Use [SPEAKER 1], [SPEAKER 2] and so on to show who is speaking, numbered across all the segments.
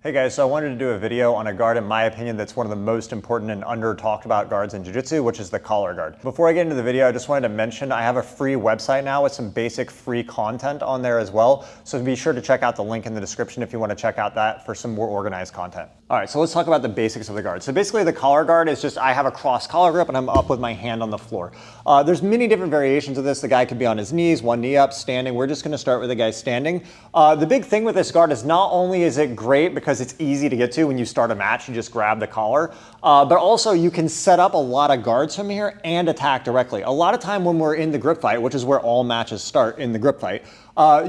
[SPEAKER 1] Hey guys, so I wanted to do a video on a guard, in my opinion, that's one of the most important and under talked about guards in Jiu Jitsu, which is the collar guard. Before I get into the video, I just wanted to mention I have a free website now with some basic free content on there as well. So be sure to check out the link in the description if you want to check out that for some more organized content. All right, so let's talk about the basics of the guard. So basically the collar guard is just, I have a cross collar grip and I'm up with my hand on the floor. There's many different variations of this. The guy could be on his knees, one knee up, standing. We're just gonna start with the guy standing. The big thing with this guard is not only is it great because it's easy to get to when you start a match, you just grab the collar, but also you can set up a lot of guards from here and attack directly. A lot of time when we're in the grip fight, which is where all matches start in the grip fight,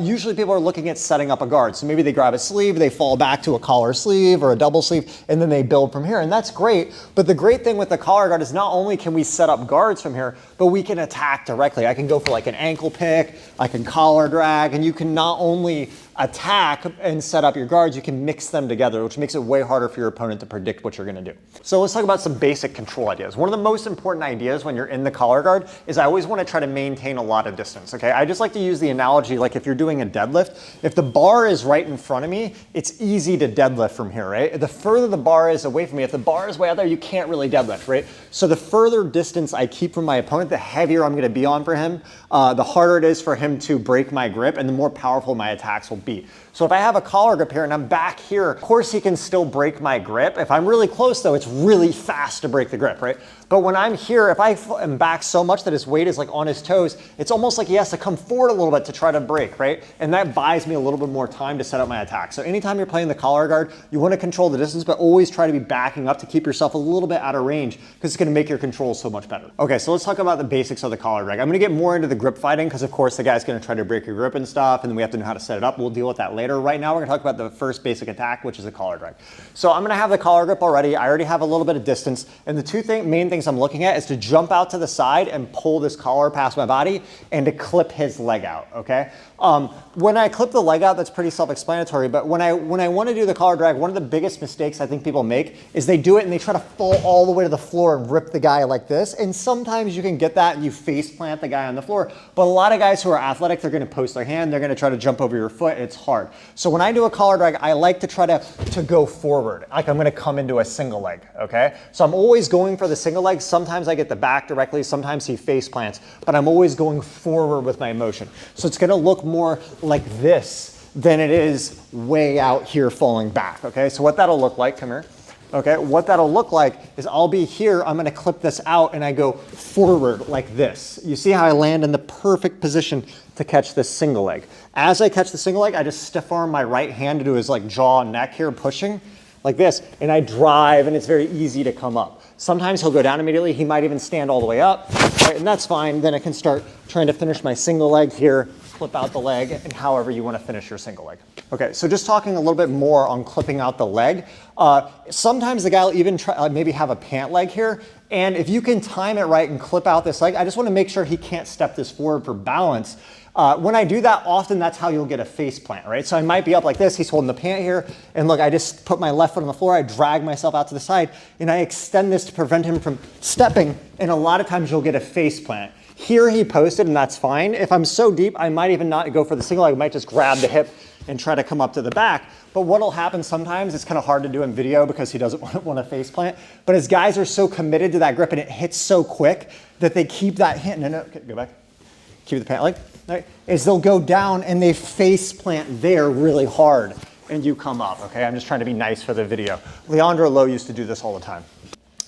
[SPEAKER 1] usually people are looking at setting up a guard. So maybe they grab a sleeve, they fall back to a collar sleeve or a double sleeve, and then they build from here. And that's great. But the great thing with the collar guard is not only can we set up guards from here, but we can attack directly. I can go for like an ankle pick, I can collar drag, and you can not only attack and set up your guards, you can mix them together, which makes it way harder for your opponent to predict what you're gonna do. So let's talk about some basic control ideas. One of the most important ideas when you're in the collar guard is I always wanna try to maintain a lot of distance, okay? I just like to use the analogy, like if you're doing a deadlift, if the bar is right in front of me, it's easy to deadlift from here, right? The further the bar is away from me, if the bar is way out there, you can't really deadlift, right? So the further distance I keep from my opponent, the heavier I'm gonna be on for him, the harder it is for him to break my grip, and the more powerful my attacks will be. So if I have a collar grip here and I'm back here, of course he can still break my grip. If I'm really close though, it's really fast to break the grip, right? But when I'm here, if I am back so much that his weight is like on his toes, it's almost like he has to come forward a little bit to try to break, right? And that buys me a little bit more time to set up my attack. So anytime you're playing the collar guard, you want to control the distance, but always try to be backing up to keep yourself a little bit out of range because it's going to make your control so much better. Okay, so let's talk about the basics of the collar drag. I'm going to get more into the grip fighting because of course the guy's going to try to break your grip and stuff, and then we have to know how to set it up. We'll deal with that later. Right now we're going to talk about the first basic attack, which is the collar drag. So I'm going to have the collar grip already. I already have a little bit of distance, and the two main things I'm looking at is to jump out to the side and pull this collar past my body and to clip his leg out, okay? When I clip the leg out, that's pretty self-explanatory, but when I want to do the collar drag, one of the biggest mistakes I think people make is they do it and they try to fall all the way to the floor and rip the guy like this, and sometimes you can get that and you face plant the guy on the floor, but a lot of guys who are athletic, they're going to post their hand, they're going to try to jump over your foot, it's hard. So when I do a collar drag, I like to try to go forward, like I'm going to come into a single leg, okay? So I'm always going for the single leg. Sometimes I get the back directly, sometimes he face plants, but I'm always going forward with my motion. So it's going to look more like this than it is way out here falling back, okay? So what that'll look like, come here, okay? What that'll look like is I'll be here, I'm gonna clip this out and I go forward like this. You see how I land in the perfect position to catch this single leg. As I catch the single leg, I just stiff arm my right hand to do his like jaw and neck here, pushing like this, and I drive, and it's very easy to come up. Sometimes he'll go down immediately, he might even stand all the way up, right? And that's fine. Then I can start trying to finish my single leg here, flip out the leg, and however you want to finish your single leg. Okay, so just talking a little bit more on clipping out the leg. Sometimes the guy will even try, maybe have a pant leg here, and if you can time it right and clip out this leg, I just want to make sure he can't step this forward for balance. When I do that, often that's how you'll get a face plant, right? So I might be up like this, he's holding the pant here, and look, I just put my left foot on the floor, I drag myself out to the side, and I extend this to prevent him from stepping, and a lot of times you'll get a face plant. Here he posted, and that's fine. If I'm so deep, I might even not go for the single leg, I might just grab the hip and try to come up to the back. But what'll happen sometimes, it's kind of hard to do in video because he doesn't want to face plant, but his guys are so committed to that grip and it hits so quick that they keep that hit. No, okay, go back. Keep the pant leg. Right, is they'll go down and they face plant there really hard and you come up, okay? I'm just trying to be nice for the video. Leandro Lowe used to do this all the time.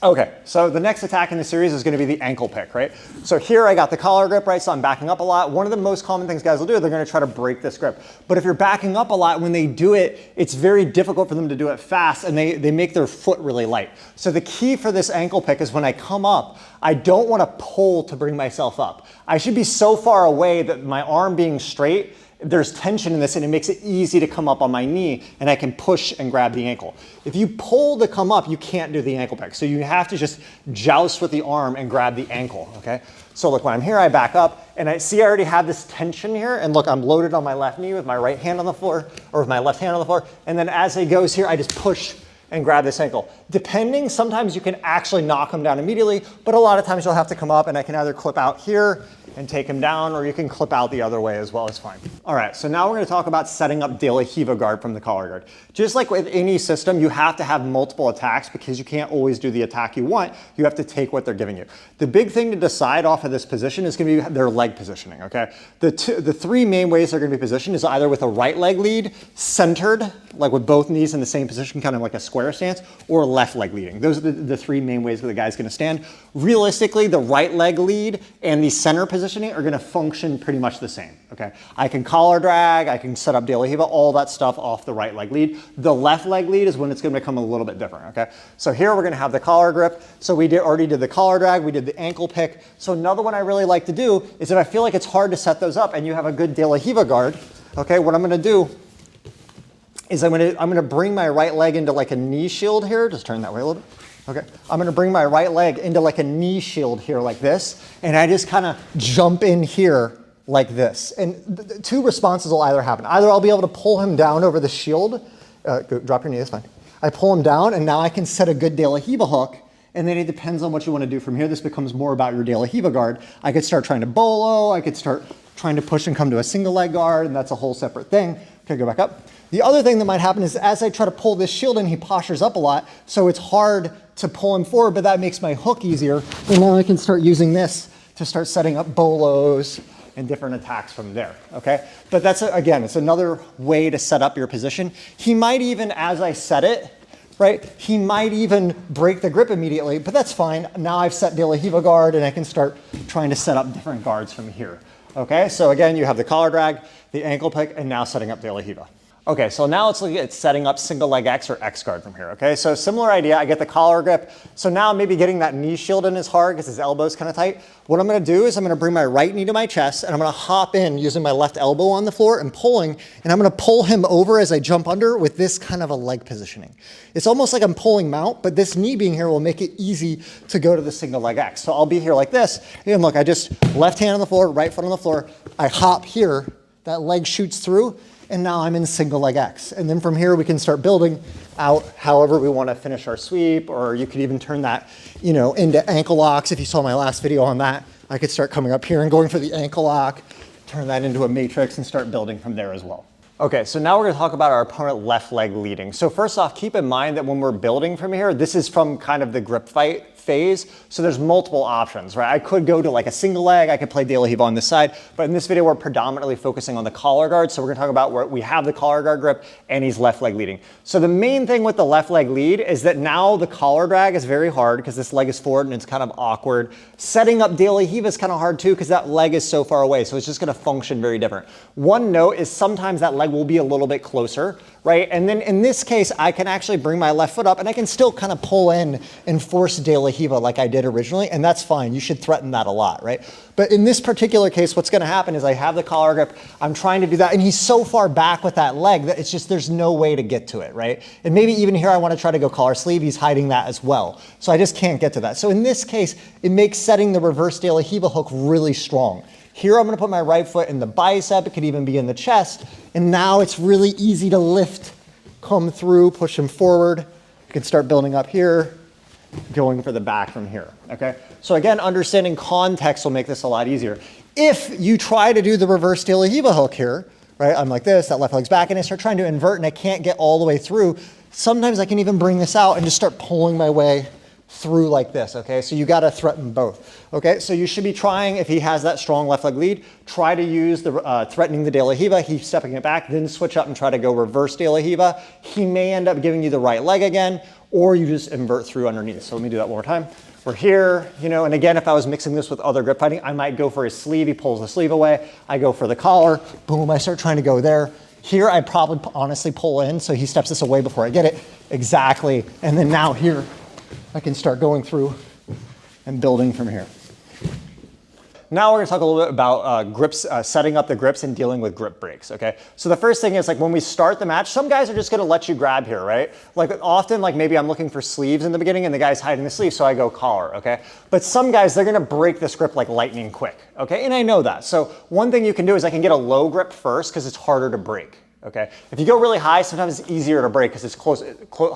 [SPEAKER 1] Okay, so the next attack in the series is gonna be the ankle pick, right? So here I got the collar grip, right? So I'm backing up a lot. One of the most common things guys will do, they're gonna try to break this grip. But if you're backing up a lot, when they do it, it's very difficult for them to do it fast, and they make their foot really light. So the key for this ankle pick is when I come up, I don't wanna pull to bring myself up. I should be so far away that my arm being straight, there's tension in this and it makes it easy to come up on my knee and I can push and grab the ankle. If you pull to come up, you can't do the ankle pick. So you have to just joust with the arm and grab the ankle, okay? So look, when I'm here, I back up and I see I already have this tension here, and look, I'm loaded on my left knee with my right hand on the floor, or with my left hand on the floor, and then as he goes here, I just push and grab this ankle. Depending, sometimes you can actually knock him down immediately, but a lot of times you'll have to come up and I can either clip out here and take him down, or you can clip out the other way as well, it's fine. All right, so now we're gonna talk about setting up De La Riva guard from the collar guard. Just like with any system, you have to have multiple attacks because you can't always do the attack you want. You have to take what they're giving you. The big thing to decide off of this position is gonna be their leg positioning, okay? The three main ways they're gonna be positioned is either with a right leg lead, centered, like with both knees in the same position, kind of like a square stance, or left leg leading. Those are the three main ways that the guy's gonna stand. Realistically, the right leg lead and the center positioning are gonna function pretty much the same, okay? I can collar drag, I can set up De La Riva, all that stuff off the right leg lead. The left leg lead is when it's gonna become a little bit different, okay? So here we're gonna have the collar grip. So we already did the collar drag, we did the ankle pick. So another one I really like to do is if I feel like it's hard to set those up and you have a good De La Riva guard, okay, what I'm gonna do is I'm gonna bring my right leg into like a knee shield here. Just turn that way a little bit. Okay, I'm gonna bring my right leg into like a knee shield here like this, and I just kind of jump in here like this. And two responses will either happen. Either I'll be able to pull him down over the shield. Drop your knee, that's fine. I pull him down, and now I can set a good De La Riva hook, and then it depends on what you want to do from here. This becomes more about your De La Riva guard. I could start trying to bolo, I could start trying to push and come to a single leg guard, and that's a whole separate thing. Okay, go back up. The other thing that might happen is as I try to pull this shield in, he postures up a lot, so it's hard to pull him forward, but that makes my hook easier. And now I can start using this to start setting up bolos and different attacks from there, okay? But that's, again, it's another way to set up your position. He might even, as I set it, right, he might even break the grip immediately, but that's fine. Now I've set De La Riva guard, and I can start trying to set up different guards from here, okay? So again, you have the collar drag, the ankle pick, and now setting up De La Riva. Okay, so now let's look at setting up single leg X or X guard from here, okay? So similar idea, I get the collar grip. So now maybe getting that knee shield in is hard because his elbow's kind of tight. What I'm gonna do is I'm gonna bring my right knee to my chest and I'm gonna hop in using my left elbow on the floor and pulling, and I'm gonna pull him over as I jump under with this kind of a leg positioning. It's almost like I'm pulling mount, but this knee being here will make it easy to go to the single leg X. So I'll be here like this, and look, I just left hand on the floor, right foot on the floor, I hop here, that leg shoots through, and now I'm in single leg X. And then from here we can start building out however we want to finish our sweep, or you could even turn that, you know, into ankle locks. If you saw my last video on that, I could start coming up here and going for the ankle lock, turn that into a matrix and start building from there as well. Okay, so now we're gonna talk about our opponent left leg leading. So first off, keep in mind that when we're building from here, this is from kind of the grip fight phase, so there's multiple options, right? I could go to like a single leg, I could play De La Riva on this side, but in this video we're predominantly focusing on the collar guard, so we're gonna talk about where we have the collar guard grip and he's left leg leading. So the main thing with the left leg lead is that now the collar drag is very hard because this leg is forward and it's kind of awkward. Setting up De La Riva is kind of hard too because that leg is so far away, so it's just gonna function very different. One note is sometimes that leg will be a little bit closer, right? And then in this case, I can actually bring my left foot up and I can still kind of pull in and force De La Riva like I did originally, and that's fine. You should threaten that a lot, right? But in this particular case, what's gonna happen is I have the collar grip, I'm trying to do that, and he's so far back with that leg that it's just, there's no way to get to it, right? And maybe even here I wanna try to go collar sleeve, he's hiding that as well. So I just can't get to that. So in this case, it makes setting the reverse De La Riva hook really strong. Here I'm gonna put my right foot in the bicep, it could even be in the chest, and now it's really easy to lift, come through, push him forward. You can start building up here, going for the back from here, okay? So again, understanding context will make this a lot easier. If you try to do the reverse De La Riva hook here, right, I'm like this, that left leg's back, and I start trying to invert and I can't get all the way through, sometimes I can even bring this out and just start pulling my way through like this, okay? So you gotta threaten both, okay? So you should be trying, if he has that strong left leg lead, try to use the threatening the De La Riva, he's stepping it back, then switch up and try to go reverse De La Riva. He may end up giving you the right leg again, or you just invert through underneath. So let me do that one more time. We're here, you know, and again, if I was mixing this with other grip fighting, I might go for his sleeve, he pulls the sleeve away, I go for the collar, boom, I start trying to go there. Here, I probably honestly pull in, so he steps this away before I get it, exactly, and then now here, I can start going through and building from here. Now we're gonna talk a little bit about grips, setting up the grips and dealing with grip breaks, okay? So the first thing is like when we start the match, some guys are just gonna let you grab here, right? Like often, like maybe I'm looking for sleeves in the beginning and the guy's hiding the sleeve, so I go collar, okay? But some guys, they're gonna break this grip like lightning quick, okay? And I know that. So one thing you can do is I can get a low grip first because it's harder to break. Okay. If you go really high, sometimes it's easier to break because it's close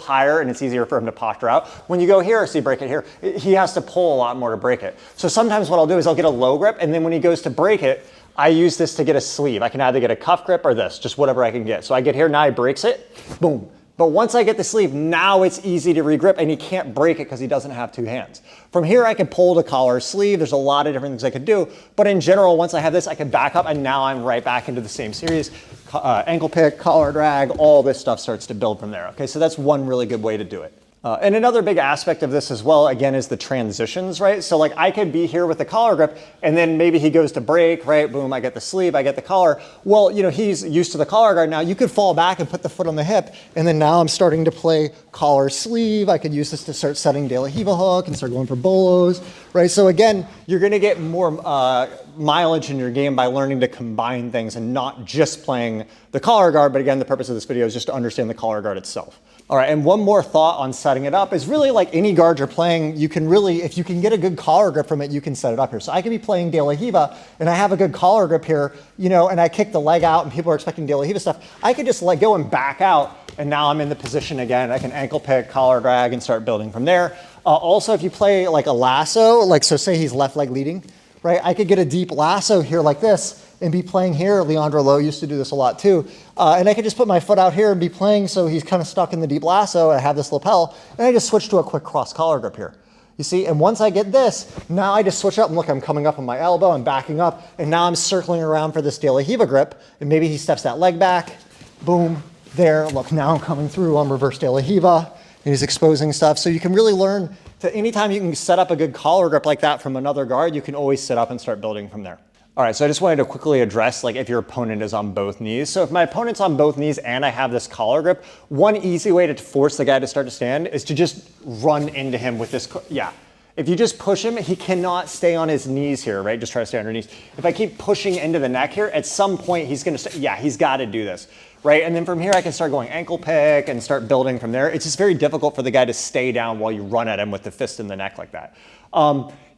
[SPEAKER 1] higher and it's easier for him to posture out. When you go here, so you break it here, he has to pull a lot more to break it. So sometimes what I'll do is I'll get a low grip, and then when he goes to break it, I use this to get a sleeve. I can either get a cuff grip or this, just whatever I can get. So I get here, now he breaks it, boom. But once I get the sleeve, now it's easy to regrip, and he can't break it because he doesn't have two hands. From here, I can pull the collar sleeve. There's a lot of different things I could do. But in general, once I have this, I can back up, and now I'm right back into the same series. Ankle pick, collar drag, all this stuff starts to build from there. Okay, so that's one really good way to do it. And another big aspect of this as well, again, is the transitions, right? So like I could be here with the collar grip, and then maybe he goes to break, right? Boom, I get the sleeve, I get the collar. Well, you know, he's used to the collar guard now. You could fall back and put the foot on the hip, and then now I'm starting to play collar sleeve. I could use this to start setting De La Riva hook and start going for bolos, right? So again, you're gonna get more mileage in your game by learning to combine things and not just playing the collar guard, but again, the purpose of this video is just to understand the collar guard itself. All right, and one more thought on setting it up is really like any guard you're playing, you can really, if you can get a good collar grip from it, you can set it up here. So I could be playing De La Riva and I have a good collar grip here, you know, and I kick the leg out and people are expecting De La Riva stuff. I could just let go and back out, and now I'm in the position again. I can ankle pick, collar drag, and start building from there. Also, if you play like a lasso, like so say he's left leg leading, right? I could get a deep lasso here like this and be playing here. Leandro Lowe used to do this a lot too. And I could just put my foot out here and be playing so he's kind of stuck in the deep lasso. I have this lapel, and I just switch to a quick cross collar grip here. You see, and once I get this, now I just switch up and look, I'm coming up on my elbow, I'm backing up, and now I'm circling around for this De La Riva grip, and maybe he steps that leg back, boom, there, look, now I'm coming through on reverse De La Riva, and he's exposing stuff. So you can really learn to, anytime you can set up a good collar grip like that from another guard, you can always sit up and start building from there. All right, so I just wanted to quickly address like if your opponent is on both knees. So if my opponent's on both knees and I have this collar grip, one easy way to force the guy to start to stand is to just run into him with this, yeah. If you just push him, he cannot stay on his knees here, right? Just try to stay on your knees. If I keep pushing into the neck here, at some point he's gonna, yeah, he's gotta do this, right? And then from here I can start going ankle pick and start building from there. It's just very difficult for the guy to stay down while you run at him with the fist in the neck like that.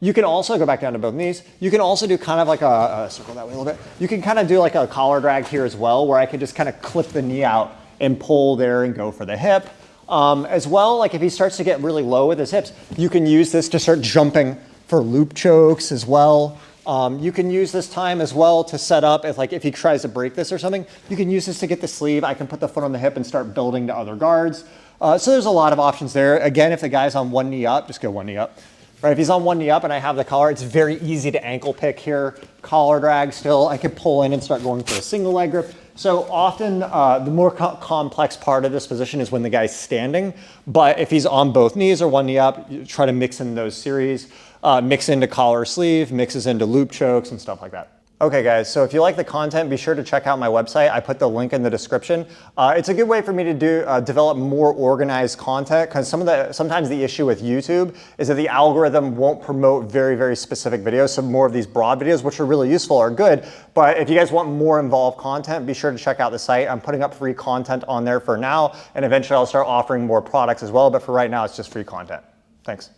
[SPEAKER 1] You can also go back down to both knees. You can also do kind of like a circle that way a little bit. You can kind of do like a collar drag here as well, where I could just kind of clip the knee out and pull there and go for the hip. As well, like if he starts to get really low with his hips, you can use this to start jumping for loop chokes as well. You can use this time as well to set up, if he tries to break this or something, you can use this to get the sleeve. I can put the foot on the hip and start building to other guards. So there's a lot of options there. Again, if the guy's on one knee up, just go one knee up. Right, if he's on one knee up and I have the collar, it's very easy to ankle pick here, collar drag still. I could pull in and start going for a single leg grip. So often the more complex part of this position is when the guy's standing, but if he's on both knees or one knee up, you try to mix in those series, mix into collar sleeve, mixes into loop chokes and stuff like that. Okay guys, so if you like the content, be sure to check out my website. I put the link in the description. It's a good way for me to develop more organized content, because sometimes the issue with YouTube is that the algorithm won't promote very, very specific videos. So more of these broad videos, which are really useful, are good. But if you guys want more involved content, be sure to check out the site. I'm putting up free content on there for now, and eventually I'll start offering more products as well. But for right now, it's just free content. Thanks.